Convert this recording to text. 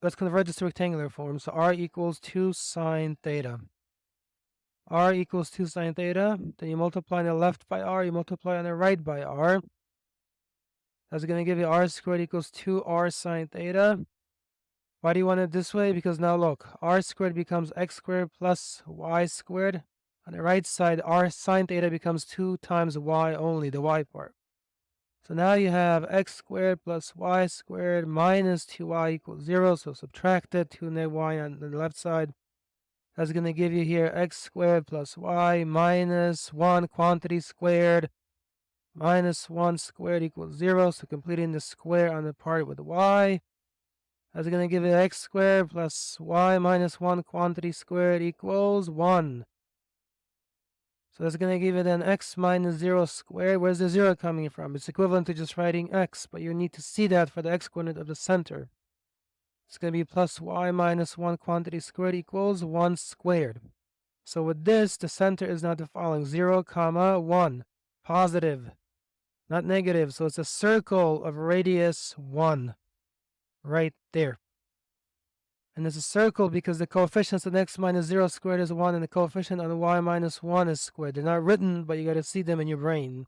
let's convert this to rectangular form. So r equals 2 sine theta. R equals 2 sine theta. Then you multiply on the left by r, you multiply on the right by r. That's going to give you r squared equals 2r sine theta. Why do you want it this way? Because now look, r squared becomes x squared plus y squared. On the right side, r sine theta becomes 2 times y only, the y part. So now you have x squared plus y squared minus 2y equals 0. So subtract it, 2 negative y on the left side. That's going to give you here x squared plus y minus 1 quantity squared minus 1 squared equals 0. So completing the square on the part with y. That's going to give you x squared plus y minus 1 quantity squared equals 1. So that's going to give you then x minus 0 squared. Where's the 0 coming from? It's equivalent to just writing x, but you need to see that for the x-coordinate of the center. It's going to be plus y minus 1 quantity squared equals 1 squared. So with this, the center is now the following: 0, 1. Positive, not negative. So it's a circle of radius 1 right there. And it's a circle because the coefficients of x minus 0 squared is 1 and the coefficient on y minus 1 is squared. They're not written, but you got to see them in your brain.